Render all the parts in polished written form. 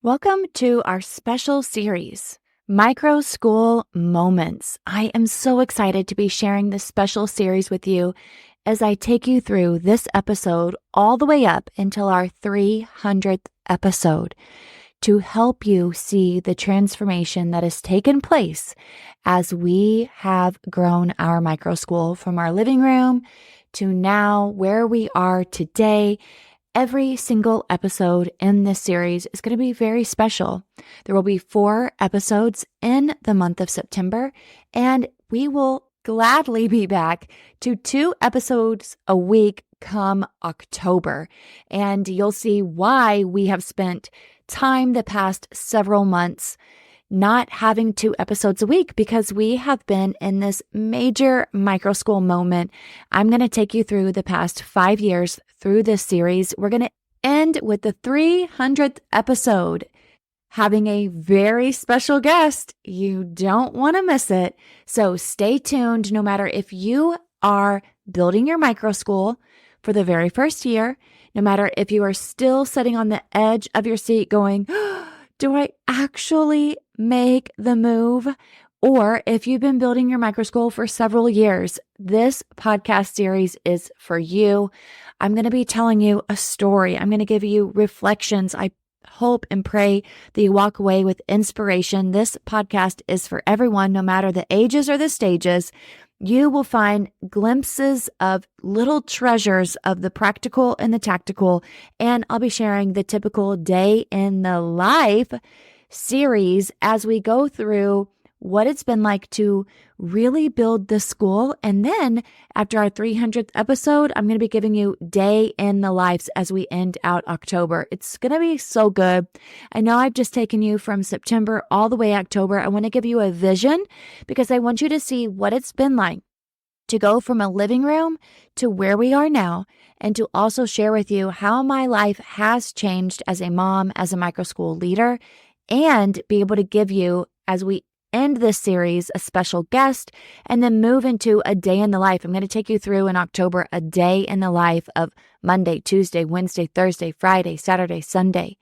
Welcome to our special series, Microschool Moments. I am so excited to be sharing this special series with you as I take you through this episode all the way up until our 300th episode to help you see the transformation that has taken place as we have grown our microschool from our living room to now where we are today. Every single episode in this series is going to be very special. There will be 4 episodes in the month of September, and we will gladly be back to 2 episodes a week come October. And you'll see why we have spent time the past several months not having 2 episodes a week, because we have been in this major microschool moment. I'm going to take you through the past 5 years through this series. We're going to end with the 300th episode, having a very special guest. You don't want to miss it. So stay tuned. No matter if you are building your microschool for the very first year, no matter if you are still sitting on the edge of your seat going, do I actually make the move? Or if you've been building your microschool for several years, this podcast series is for you. I'm going to be telling you a story. I'm going to give you reflections. I hope and pray that you walk away with inspiration. This podcast is for everyone, no matter the ages or the stages. You will find glimpses of little treasures of the practical and the tactical, and I'll be sharing the typical day in the life series as we go through what it's been like to really build the school. And then after our 300th episode, I'm going to be giving you day in the lives as we end out October. It's going to be so good. I know I've just taken you from September all the way October. I want to give you a vision because I want you to see what it's been like to go from a living room to where we are now, and to also share with you how my life has changed as a mom, as a microschool leader, and be able to give you, as we end this series, a special guest, and then move into a day in the life. I'm going to take you through in October a day in the life of Monday, Tuesday, Wednesday, Thursday, Friday, Saturday, Sunday,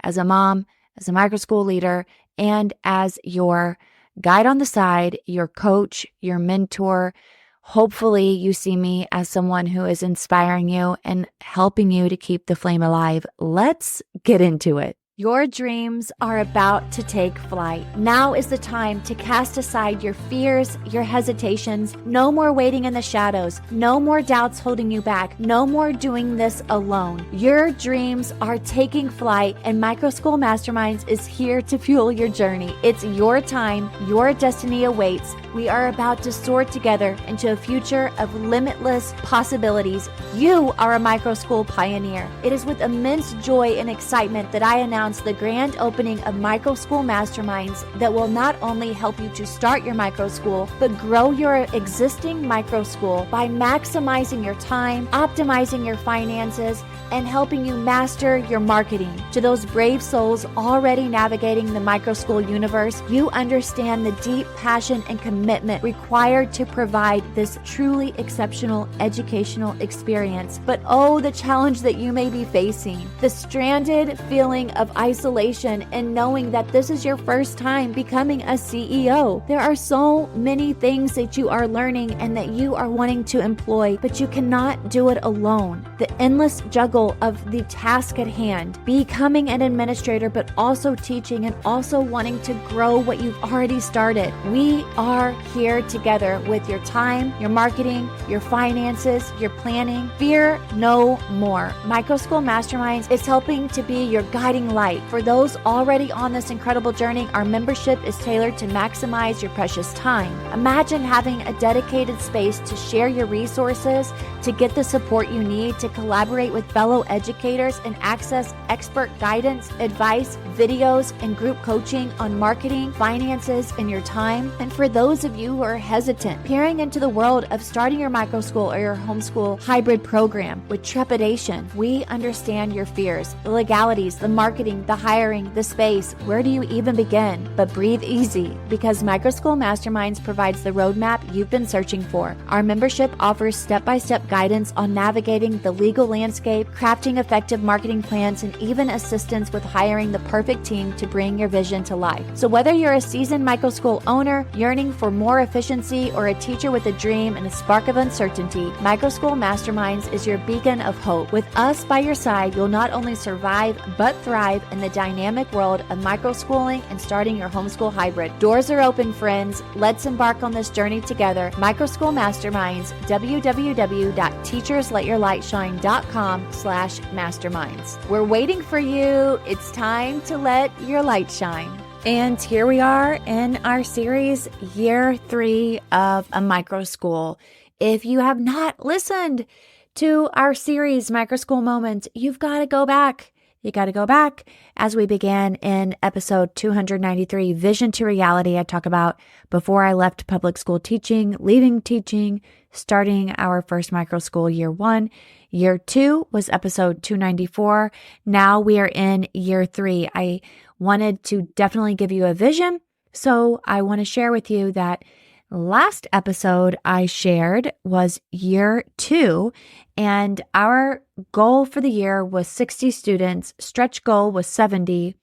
as a mom, as a microschool leader, and as your guide on the side, your coach, your mentor. Hopefully you see me as someone who is inspiring you and helping you to keep the flame alive. Let's get into it. Your dreams are about to take flight. Now is the time to cast aside your fears, your hesitations. No more waiting in the shadows. No more doubts holding you back. No more doing this alone. Your dreams are taking flight, and Microschool Masterminds is here to fuel your journey. It's your time. Your destiny awaits. We are about to soar together into a future of limitless possibilities. You are a microschool pioneer. It is with immense joy and excitement that I announce the grand opening of Microschool Masterminds that will not only help you to start your microschool, but grow your existing microschool by maximizing your time, optimizing your finances, and helping you master your marketing. To those brave souls already navigating the microschool universe, you understand the deep passion and commitment required to provide this truly exceptional educational experience. But oh, the challenge that you may be facing, the stranded feeling of isolation and knowing that this is your first time becoming a CEO. There are so many things that you are learning and that you are wanting to employ, but you cannot do it alone. The endless juggle of the task at hand, becoming an administrator, but also teaching and also wanting to grow what you've already started. We are here together with your time, your marketing, your finances, your planning. Fear no more. Microschool Masterminds is helping to be your guiding light. For those already on this incredible journey, our membership is tailored to maximize your precious time. Imagine having a dedicated space to share your resources, to get the support you need, to collaborate with fellow educators and access expert guidance, advice, videos, and group coaching on marketing, finances, and your time. And for those of you who are hesitant, peering into the world of starting your microschool or your homeschool hybrid program with trepidation, we understand your fears, the legalities, the marketing, the hiring, the space. Where do you even begin? But breathe easy, because Microschool Masterminds provides the roadmap you've been searching for. Our membership offers step-by-step guidance guidance on navigating the legal landscape, crafting effective marketing plans, and even assistance with hiring the perfect team to bring your vision to life. So whether you're a seasoned microschool owner yearning for more efficiency or a teacher with a dream and a spark of uncertainty, Microschool Masterminds is your beacon of hope. With us by your side, you'll not only survive but thrive in the dynamic world of microschooling and starting your homeschool hybrid. Doors are open, friends. Let's embark on this journey together. Microschool Masterminds, www.teachersletyourlightshine.com/masterminds. We're waiting for you. It's time to let your light shine. And here we are in our series, year 3 of a microschool. If you have not listened to our series, Microschool Moments, you've got to go back. You got to go back. As we began in episode 293, Vision to Reality, I talk about before I left public school teaching, leaving teaching, starting our first microschool year 1. Year 2 was episode 294. Now we are in year 3. I wanted to definitely give you a vision. So I want to share with you that last episode I shared was year 2, and our goal for the year was 60 students. Stretch goal was 70.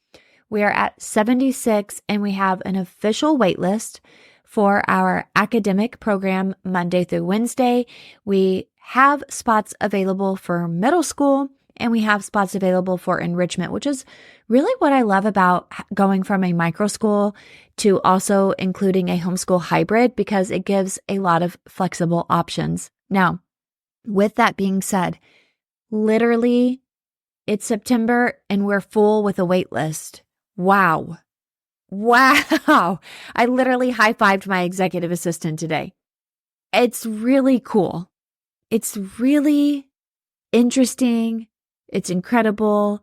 We are at 76, and we have an official wait list for our academic program Monday through Wednesday. We have spots available for middle school, and we have spots available for enrichment, which is really what I love about going from a micro school to also including a homeschool hybrid, because it gives a lot of flexible options. Now, with that being said, literally it's September and we're full with a wait list. Wow. Wow. I literally high-fived my executive assistant today. It's really cool. It's really interesting. It's incredible.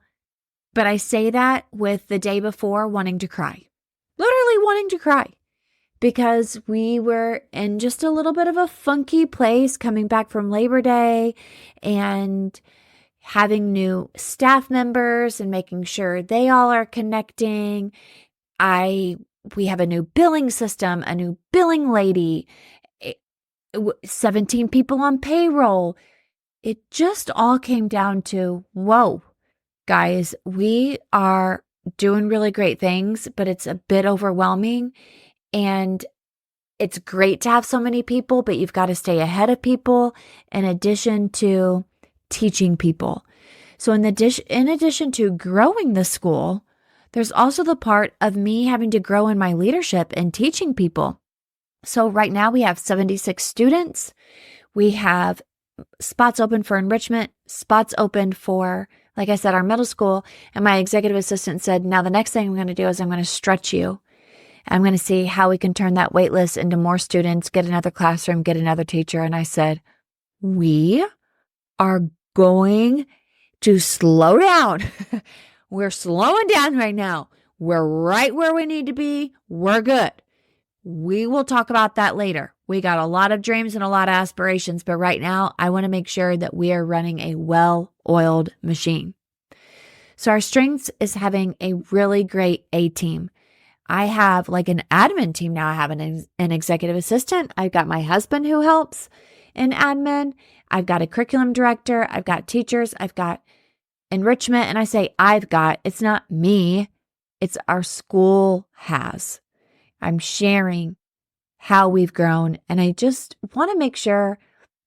But I say that with the day before wanting to cry. Literally wanting to cry. Because we were in just a little bit of a funky place coming back from Labor Day and having new staff members and making sure they all are connecting. We have a new billing system, a new billing lady, 17 people on payroll. It just all came down to, whoa, guys, we are doing really great things, but it's a bit overwhelming. And it's great to have so many people, but you've got to stay ahead of people in addition to teaching people. So in addition to growing the school, there's also the part of me having to grow in my leadership and teaching people. So right now we have 76 students. We have spots open for enrichment, spots open for, like I said, our middle school. And my executive assistant said, now the next thing I'm going to do is I'm going to stretch you. I'm going to see how we can turn that wait list into more students, get another classroom, get another teacher. And I said, we are going to slow down. We're slowing down right now. We're right where we need to be. We're good. We will talk about that later. We got a lot of dreams and a lot of aspirations, but right now I want to make sure that we are running a well-oiled machine. So our strengths is having a really great A team. I have like an admin team now. I have an executive assistant. I've got my husband who helps in admin. I've got a curriculum director. I've got teachers. I've got enrichment. And I say it's not me. It's our school has. I'm sharing how we've grown. And I just want to make sure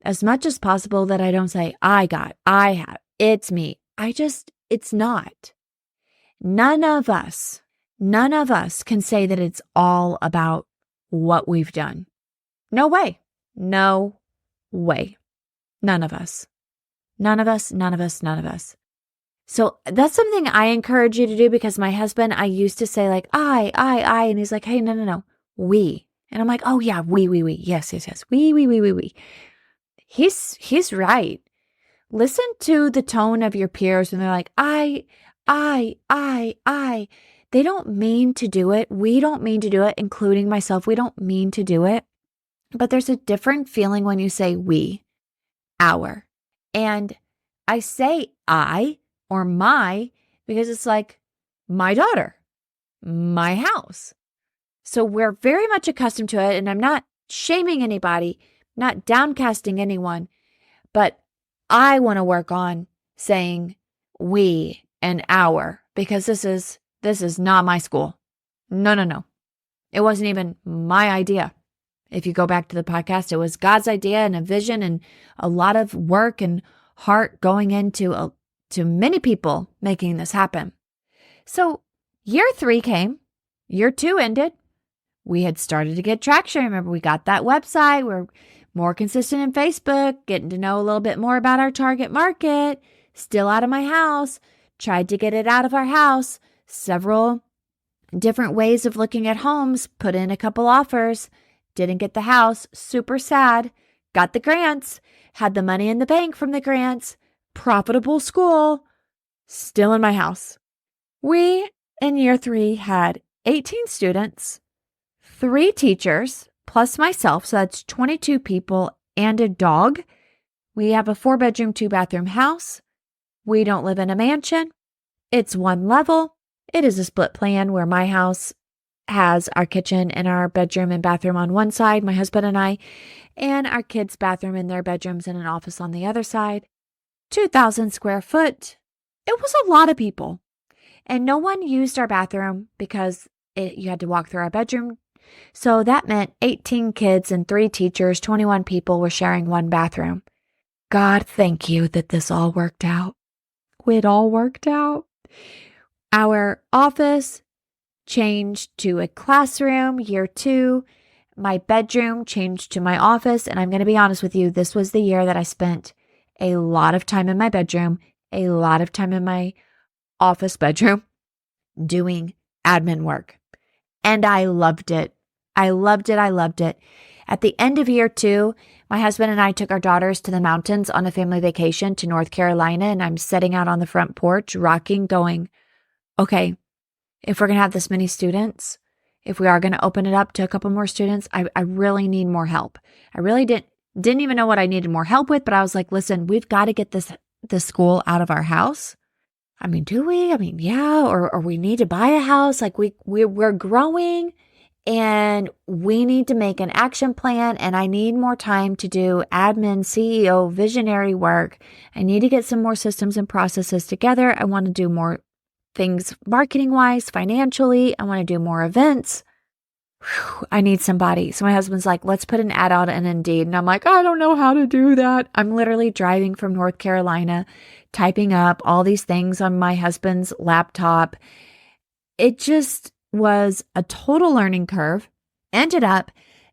as much as possible that I don't say, I have, it's me. It's not. None of us can say that it's all about what we've done. No way. No way. None of us. So that's something I encourage you to do, because my husband, I used to say like, I, and he's like, hey, no, we. And I'm like, oh yeah, we, yes, we. He's right. Listen to the tone of your peers when they're like, I. They don't mean to do it. We don't mean to do it, including myself. We don't mean to do it. But there's a different feeling when you say we, our. And I say I or my because it's like my daughter, my house. So we're very much accustomed to it. And I'm not shaming anybody, not downcasting anyone. But I want to work on saying we and our, because this is not my school. No, no, no. It wasn't even my idea. If you go back to the podcast, it was God's idea and a vision and a lot of work and heart going into to many people making this happen. So year 3 came, year 2 ended. We had started to get traction. Remember, we got that website. We're more consistent in Facebook, getting to know a little bit more about our target market, still out of my house, tried to get it out of our house, several different ways of looking at homes, put in a couple offers, didn't get the house, super sad, got the grants, had the money in the bank from the grants, profitable school, still in my house. We, in year 3, had 18 students, 3 teachers, plus myself, so that's 22 people and a dog. We have a 4-bedroom, 2-bathroom house. We don't live in a mansion. It's 1 level. It is a split plan where my house has our kitchen and our bedroom and bathroom on one side, my husband and I, and our kids' bathroom and their bedrooms and an office on the other side. 2,000 square foot. It was a lot of people. And no one used our bathroom because you had to walk through our bedroom. So that meant 18 kids and 3 teachers, 21 people were sharing 1 bathroom. God, thank you that this all worked out. It all worked out. Our office changed to a classroom, year 2. My bedroom changed to my office. And I'm going to be honest with you, this was the year that I spent a lot of time in my bedroom, a lot of time in my office bedroom doing admin work. And I loved it. I loved it. I loved it. At the end of year 2, my husband and I took our daughters to the mountains on a family vacation to North Carolina. And I'm sitting out on the front porch, rocking, going, okay, if we're going to have this many students, if we are going to open it up to a couple more students, I really need more help. I really didn't even know what I needed more help with, but I was like, listen, we've got to get this school out of our house. I mean, do we? I mean, yeah, or we need to buy a house. Like we're growing and we need to make an action plan, and I need more time to do admin, CEO, visionary work. I need to get some more systems and processes together. I want to do more things marketing-wise, financially. I want to do more events. Whew, I need somebody. So my husband's like, let's put an ad out on Indeed. And I'm like, I don't know how to do that. I'm literally driving from North Carolina, typing up all these things on my husband's laptop. It just was a total learning curve. Ended up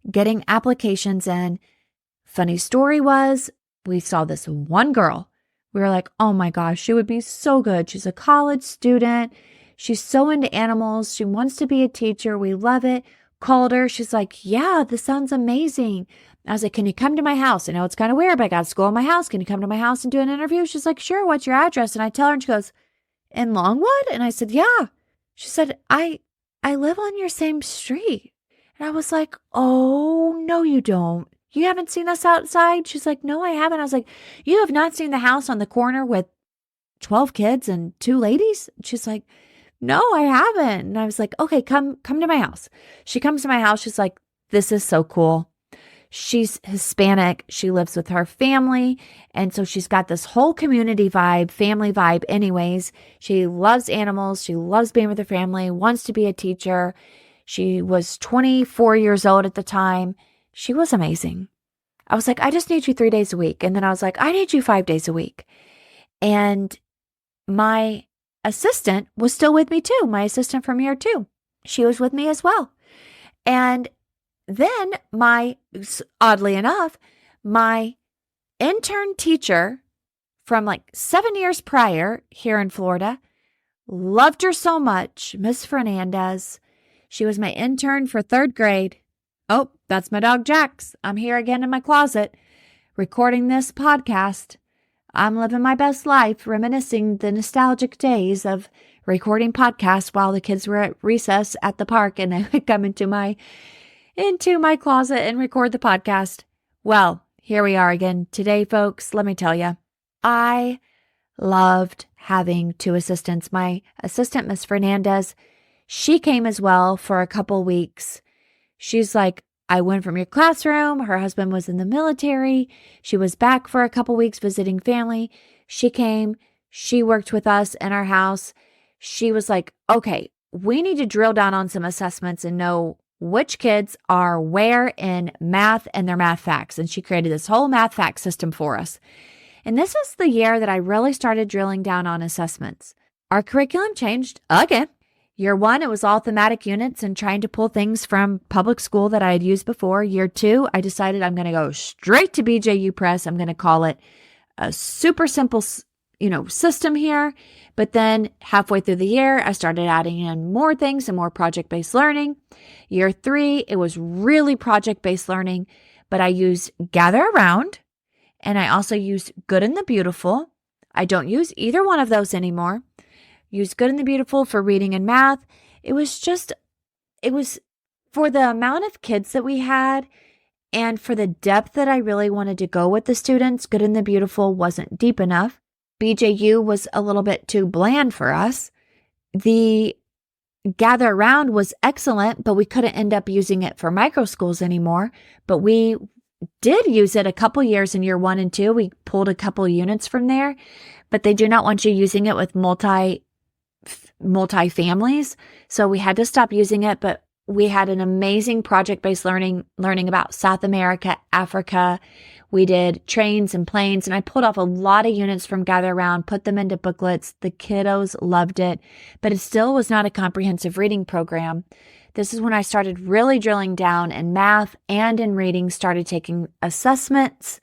getting applications in. Funny story was, we saw this one girl. We were like, oh my gosh, she would be so good. She's a college student. She's so into animals. She wants to be a teacher. We love it. Called her. She's like, yeah, this sounds amazing. I was like, can you come to my house? I know it's kind of weird, but I got school in my house. Can you come to my house and do an interview? She's like, sure. What's your address? And I tell her, and she goes, in Longwood? And I said, yeah. She said, I live on your same street. And I was like, oh, no, you don't. You haven't seen us outside? She's like, no, I haven't. I was like, you have not seen the house on the corner with 12 kids and 2 ladies? She's like, no, I haven't. And I was like, okay, come to my house. She comes to my house. She's like, this is so cool. She's Hispanic. She lives with her family. And so she's got this whole community vibe, family vibe anyways. She loves animals. She loves being with her family, wants to be a teacher. She was 24 years old at the time. She was amazing. I was like, I just need you 3 days a week. And then I was like, I need you 5 days a week. And my assistant was still with me too. My assistant from year 2. She was with me as well. And then oddly enough, my intern teacher from like 7 years prior here in Florida, loved her so much, Miss Fernandez. She was my intern for 3rd grade. Oh, that's my dog Jax. I'm here again in my closet recording this podcast. I'm living my best life, reminiscing the nostalgic days of recording podcasts while the kids were at recess at the park, and I would come into my closet and record the podcast. Well, here we are again today, folks. Let me tell you, I loved having 2 assistants. My assistant, Miss Fernandez, she came as well for a couple weeks. She's like, I went from your classroom. Her husband was in the military. She was back for a couple weeks visiting family. She came. She worked with us in our house. She was like, okay, we need to drill down on some assessments and know which kids are where in math and their math facts. And she created this whole math fact system for us. And this is the year that I really started drilling down on assessments. Our curriculum changed again. Year 1, it was all thematic units and trying to pull things from public school that I had used before. Year 2, I decided I'm going to go straight to BJU Press. I'm going to call it a super simple, system here. But then halfway through the year, I started adding in more things and more project-based learning. Year 3, it was really project-based learning, but I used Gather Around, and I also used Good and the Beautiful. I don't use either one of those anymore. Use Good and the Beautiful for reading and math. It was for the amount of kids that we had and for the depth that I really wanted to go with the students. Good and the Beautiful wasn't deep enough. BJU was a little bit too bland for us. The Gather Around was excellent, but we couldn't end up using it for microschools anymore. But we did use it a couple years in year 1 and 2. We pulled a couple units from there, but they do not want you using it with multi-families. So we had to stop using it, but we had an amazing project-based learning about South America, Africa. We did trains and planes, and I pulled off a lot of units from Gather Around, put them into booklets. The kiddos loved it, but it still was not a comprehensive reading program. This is when I started really drilling down in math and in reading, started taking assessments,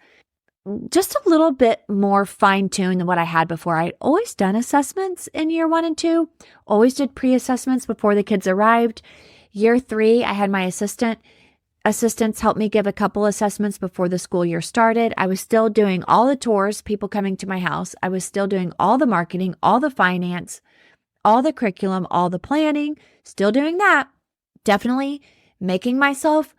just a little bit more fine-tuned than what I had before. I'd always done assessments in year 1 and 2, always did pre-assessments before the kids arrived. Year 3, I had my assistants help me give a couple assessments before the school year started. I was still doing all the tours, people coming to my house. I was still doing all the marketing, all the finance, all the curriculum, all the planning, still doing that. Definitely making myself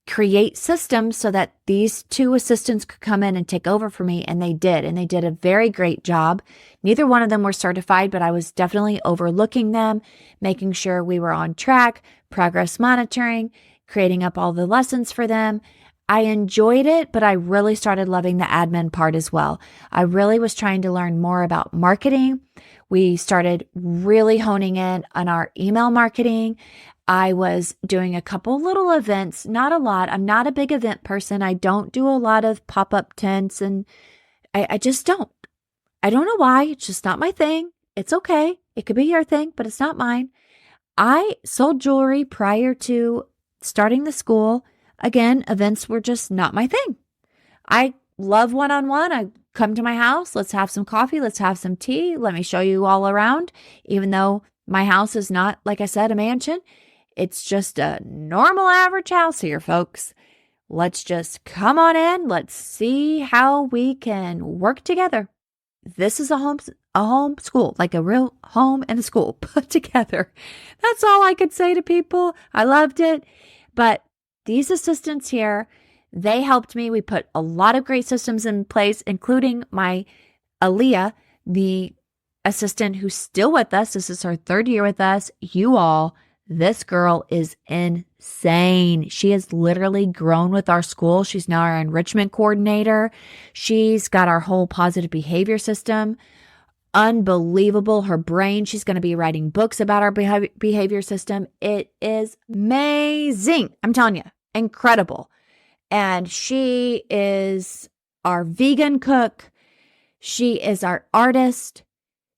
create systems so that these 2 assistants could come in and take over for me. And they did a very great job. Neither one of them were certified, but I was definitely overlooking them, making sure we were on track, progress monitoring, creating up all the lessons for them. I enjoyed it, but I really started loving the admin part as well. I really was trying to learn more about marketing. We started really honing in on our email marketing. I was doing a couple little events, not a lot. I'm not a big event person. I don't do a lot of pop-up tents, and I just don't. I don't know why. It's just not my thing. It's okay. It could be your thing, but it's not mine. I sold jewelry prior to starting the school. Again, events were just not my thing. I love one-on-one. I come to my house. Let's have some coffee. Let's have some tea. Let me show you all around. Even though my house is not, like I said, a mansion, it's just a normal average house here, folks. Let's just come on in. Let's see how we can work together. This is a home school, like a real home and a school put together. That's all I could say to people. I loved it. But these assistants here, they helped me. We put a lot of great systems in place, including my Aaliyah, the assistant who's still with us. This is her 3rd year with us. You all, this girl is insane. She has literally grown with our school. She's now our enrichment coordinator. She's got our whole positive behavior system. Unbelievable. Her brain, she's going to be writing books about our behavior system. It is amazing. I'm telling you, incredible. And she is our vegan cook. She is our artist.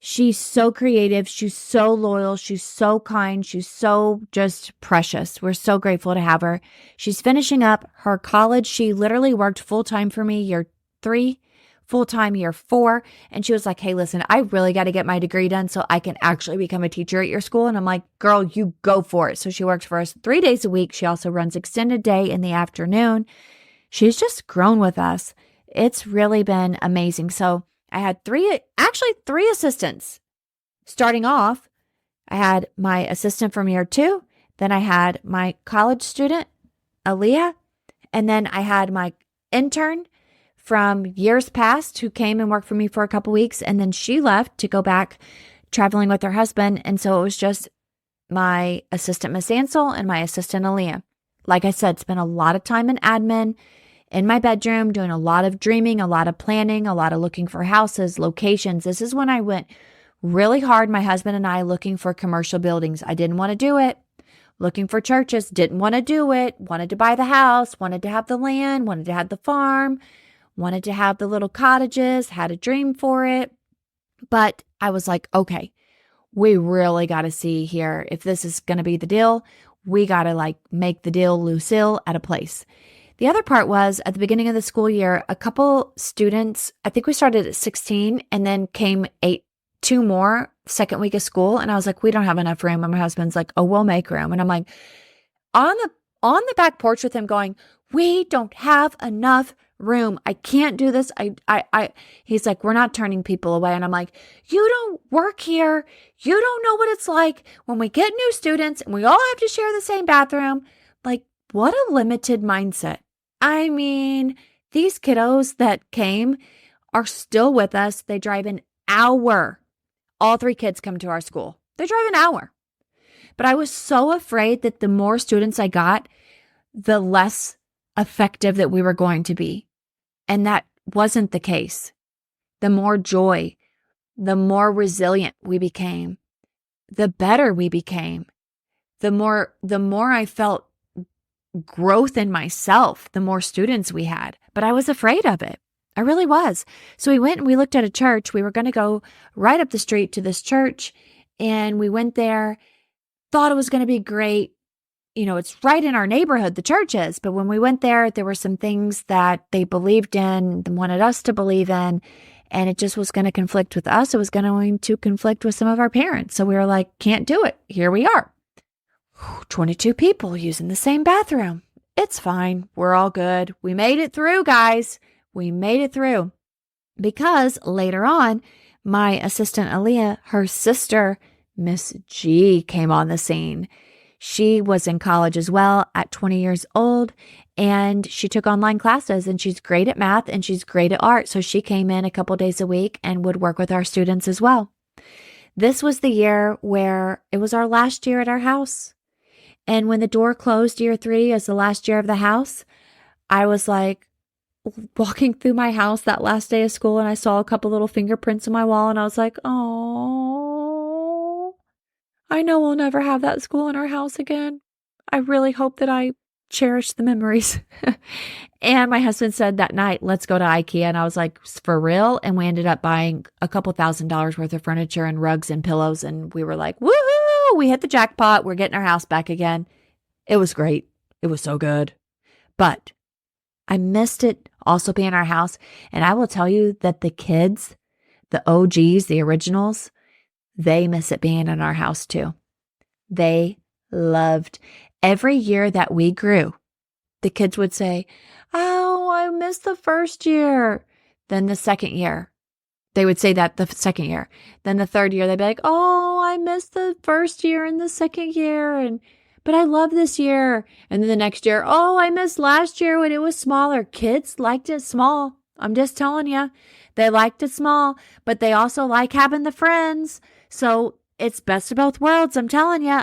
She's so creative. She's so loyal. She's so kind. She's so just precious. We're so grateful to have her. She's finishing up her college. She literally worked full-time for me year 3, full-time year 4. And she was like, hey, listen, I really got to get my degree done so I can actually become a teacher at your school. And I'm like, girl, you go for it. So she works for us 3 days a week. She also runs extended day in the afternoon. She's just grown with us. It's really been amazing. So I had 3 assistants. Starting off, I had my assistant from year 2. Then I had my college student, Aaliyah. And then I had my intern from years past who came and worked for me for a couple weeks. And then she left to go back traveling with her husband. And so it was just my assistant, Miss Ansel, and my assistant, Aaliyah. like I said, spent a lot of time in admin in my bedroom, doing a lot of dreaming, a lot of planning, a lot of looking for houses, locations. This is when I went really hard, my husband and I, looking for commercial buildings. I didn't want to do it. Looking for churches, didn't want to do it. Wanted to buy the house, wanted to have the land, wanted to have the farm, wanted to have the little cottages, had a dream for it. But I was like, okay, we really got to see here if this is going to be the deal. We got to like make the deal, Lucille, at a place. The other part was at the beginning of the school year, a couple students, I think we started at 16 and then came two more second week of school. And I was like, we don't have enough room. And my husband's like, oh, we'll make room. And I'm like on the back porch with him going, we don't have enough room. I can't do this. He's like, we're not turning people away. And I'm like, you don't work here. You don't know what it's like when we get new students and we all have to share the same bathroom. Like, what a limited mindset. I mean, these kiddos that came are still with us. They drive an hour. All 3 kids come to our school. They drive an hour. But I was so afraid that the more students I got, the less effective that we were going to be. And that wasn't the case. The more joy, the more resilient we became, the better we became, the more I felt growth in myself, the more students we had. But I was afraid of it. I really was. So we went and we looked at a church. We were going to go right up the street to this church. And we went there, thought it was going to be great. You know, it's right in our neighborhood, the church is. But when we went there were some things that they believed in, wanted us to believe in, and it just was going to conflict with us. It was going to conflict with some of our parents. So we were like, can't do it. Here we are. 22 people using the same bathroom. It's fine. We're all good. We made it through, guys. We made it through. Because later on, my assistant Aaliyah, her sister, Miss G, came on the scene. She was in college as well at 20 years old, and she took online classes, and she's great at math and she's great at art. So she came in a couple days a week and would work with our students as well. This was the year where it was our last year at our house. And when the door closed year 3 as the last year of the house, I was like walking through my house that last day of school, and I saw a couple little fingerprints on my wall, and I was like, oh, I know we'll never have that school in our house again. I really hope that I cherish the memories. And my husband said that night, let's go to IKEA. And I was like, for real? And we ended up buying a couple $1,000s worth of furniture and rugs and pillows. And we were like, woohoo, we hit the jackpot. We're getting our house back again. It was great. It was so good. But I missed it also being our house. And I will tell you that the kids, the OGs, the originals, they miss it being in our house too. They loved every year that we grew. The kids would say, oh, I missed the first year. Then the second year, they would say that the second year. Then the third year, they'd be like, oh, I missed the first year and the second year. But I love this year. And then the next year, oh, I missed last year when it was smaller. Kids liked it small. I'm just telling you. They liked it small, but they also like having the friends. So it's best of both worlds. I'm telling you.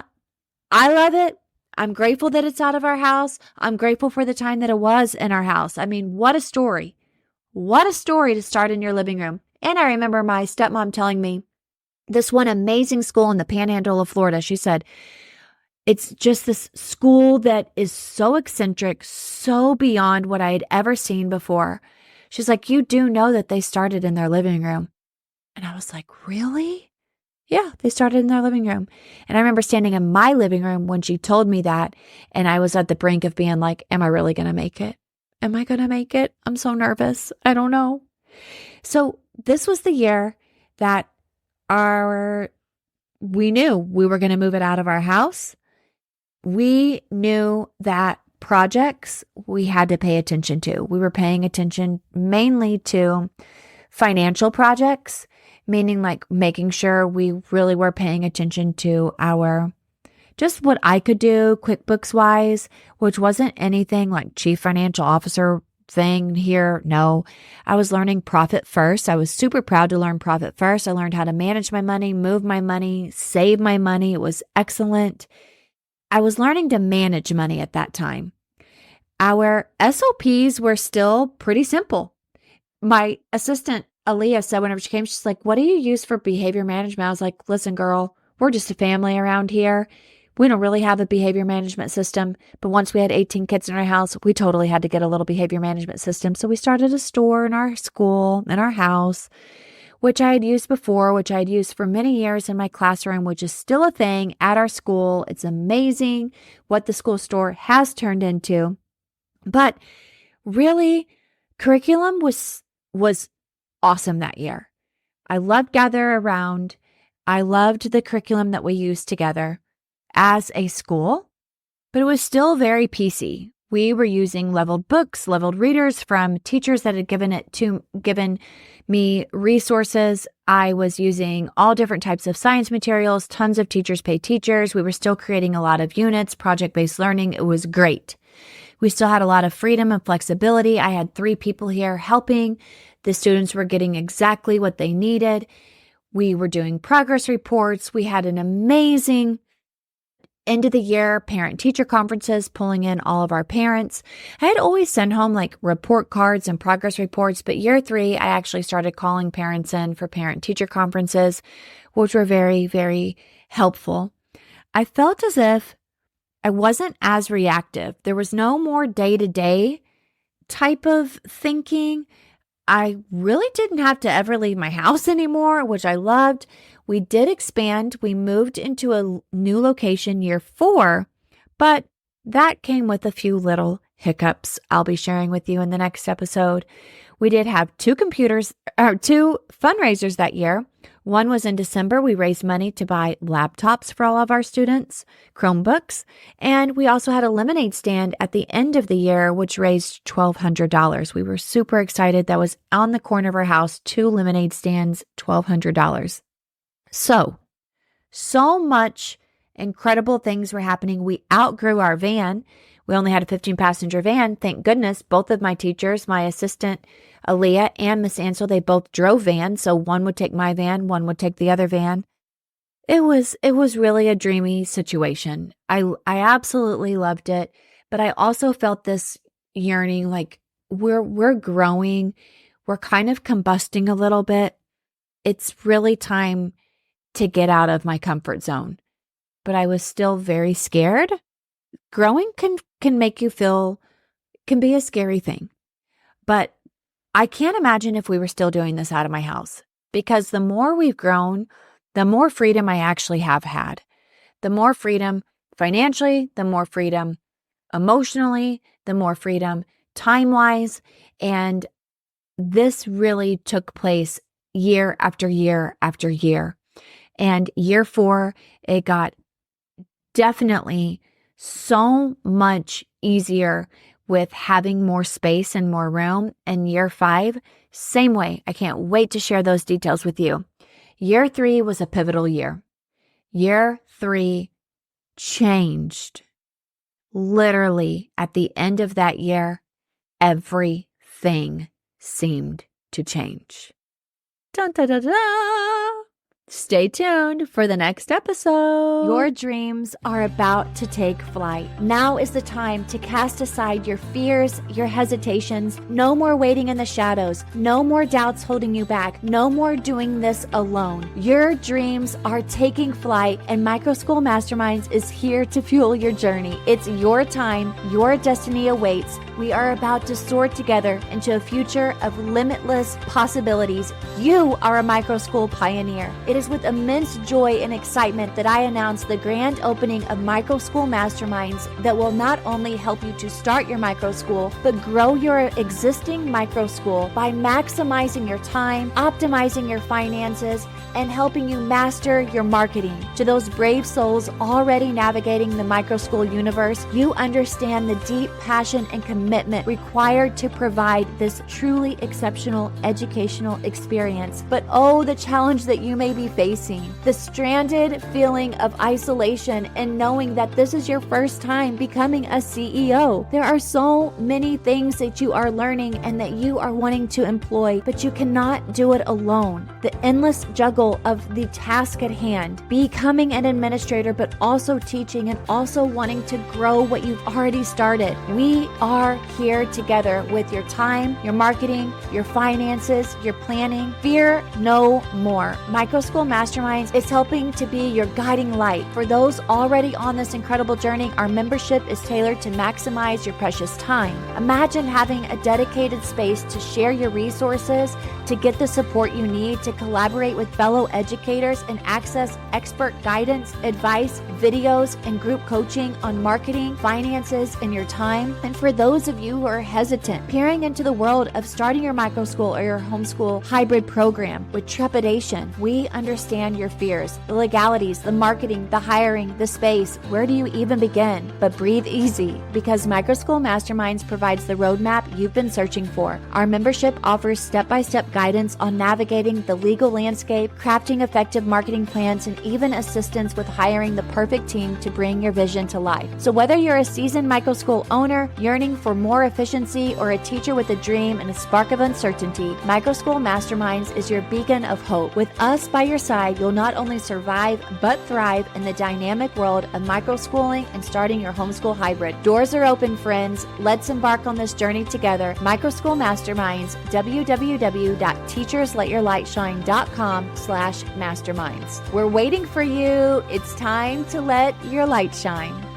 I love it. I'm grateful that it's out of our house. I'm grateful for the time that it was in our house. I mean, what a story. What a story to start in your living room. And I remember my stepmom telling me this one amazing school in the panhandle of Florida. She said, it's just this school that is so eccentric, so beyond what I had ever seen before. She's like, you do know that they started in their living room. And I was like, really? Yeah, they started in their living room. And I remember standing in my living room when she told me that. And I was at the brink of being like, am I really going to make it? Am I going to make it? I'm so nervous. I don't know. So this was the year that we knew we were going to move it out of our house. We knew that projects we had to pay attention to. We were paying attention mainly to financial projects, meaning like making sure we really were paying attention to just what I could do QuickBooks wise, which wasn't anything like chief financial officer thing here. No, I was learning Profit First. I was super proud to learn Profit First. I learned how to manage my money, move my money, save my money. It was excellent. I was learning to manage money at that time. Our SOPs were still pretty simple. My assistant, Aaliyah, said whenever she came, she's like, what do you use for behavior management? I was like, listen, girl, we're just a family around here. We don't really have a behavior management system, but once we had 18 kids in our house, we totally had to get a little behavior management system. So we started a store in our school, in our house, which I had used before, which I had used for many years in my classroom, which is still a thing at our school. It's amazing what the school store has turned into. But really, curriculum was awesome that year. I loved gather around. I loved the curriculum that we used together as a school, but it was still very PC. We were using leveled books, leveled readers from teachers that had given me resources. I was using all different types of science materials, tons of teachers pay teachers. We were still creating a lot of units, project-based learning. It was great. We still had a lot of freedom and flexibility. I had 3 people here helping. The students were getting exactly what they needed. We were doing progress reports. We had an amazing end of the year parent-teacher conferences, pulling in all of our parents. I had always sent home like report cards and progress reports, but year 3, I actually started calling parents in for parent-teacher conferences, which were very, very helpful. I felt as if I wasn't as reactive. There was no more day-to-day type of thinking. I really didn't have to ever leave my house anymore, which I loved. We did expand. We moved into a new location year 4, but that came with a few little hiccups I'll be sharing with you in the next episode. We did have 2 fundraisers that year. One was in December. We raised money to buy laptops for all of our students, Chromebooks, and we also had a lemonade stand at the end of the year, which raised $1,200. We were super excited. That was on the corner of our house, 2 lemonade stands, $1,200. So much incredible things were happening. We outgrew our van. We only had a 15-passenger van. Thank goodness. Both of my teachers, my assistant, Aaliyah, and Miss Ansel, they both drove vans. So one would take my van, one would take the other van. It was really a dreamy situation. I absolutely loved it. But I also felt this yearning, like we're growing. We're kind of combusting a little bit. It's really time to get out of my comfort zone. But I was still very scared. Growing can make you feel, can be a scary thing. But I can't imagine if we were still doing this out of my house, because the more we've grown, the more freedom I actually have had. The more freedom financially, the more freedom emotionally, the more freedom time-wise. And this really took place year after year after year. And year 4, it got definitely so much easier with having more space and more room. And year 5, same way. I can't wait to share those details with you. Year 3 was a pivotal year. Year 3 changed. Literally, at the end of that year, everything seemed to change. Dun, dun, dun, dun. Stay tuned for the next episode. Your dreams are about to take flight. Now is the time to cast aside your fears, your hesitations. No more waiting in the shadows. No more doubts holding you back. No more doing this alone. Your dreams are taking flight, and Microschool Masterminds is here to fuel your journey. It's your time. Your destiny awaits. We are about to soar together into a future of limitless possibilities. You are a Microschool pioneer. It is with immense joy and excitement that I announce the grand opening of Microschool Masterminds that will not only help you to start your microschool, but grow your existing microschool by maximizing your time, optimizing your finances, and helping you master your marketing. To those brave souls already navigating the microschool universe, you understand the deep passion and commitment commitment required to provide this truly exceptional educational experience. But oh, the challenge that you may be facing, the stranded feeling of isolation and knowing that this is your first time becoming a CEO. There are so many things that you are learning and that you are wanting to employ, but you cannot do it alone. The endless juggle of the task at hand, becoming an administrator, but also teaching and also wanting to grow what you've already started. We are here together with your time, your marketing, your finances, your planning. Fear no more. Microschool Masterminds is helping to be your guiding light. For those already on this incredible journey, our membership is tailored to maximize your precious time. Imagine having a dedicated space to share your resources, to get the support you need, to collaborate with fellow educators and access expert guidance, advice, videos, and group coaching on marketing, finances, and your time. And for those of you who are hesitant, peering into the world of starting your microschool or your homeschool hybrid program with trepidation, we understand your fears, the legalities, the marketing, the hiring, the space. Where do you even begin? But breathe easy, because Microschool Masterminds provides the roadmap you've been searching for. Our membership offers step-by-step guidance on navigating the legal landscape, crafting effective marketing plans, and even assistance with hiring the perfect team to bring your vision to life. So whether you're a seasoned microschool owner yearning for more efficiency or a teacher with a dream and a spark of uncertainty, Microschool Masterminds is your beacon of hope. With us by your side, you'll not only survive but thrive in the dynamic world of microschooling and starting your homeschool hybrid. Doors are open, friends. Let's embark on this journey together. Microschool Masterminds, www.teachersletyourlightshine.com/masterminds. We're waiting for you. It's time to let your light shine.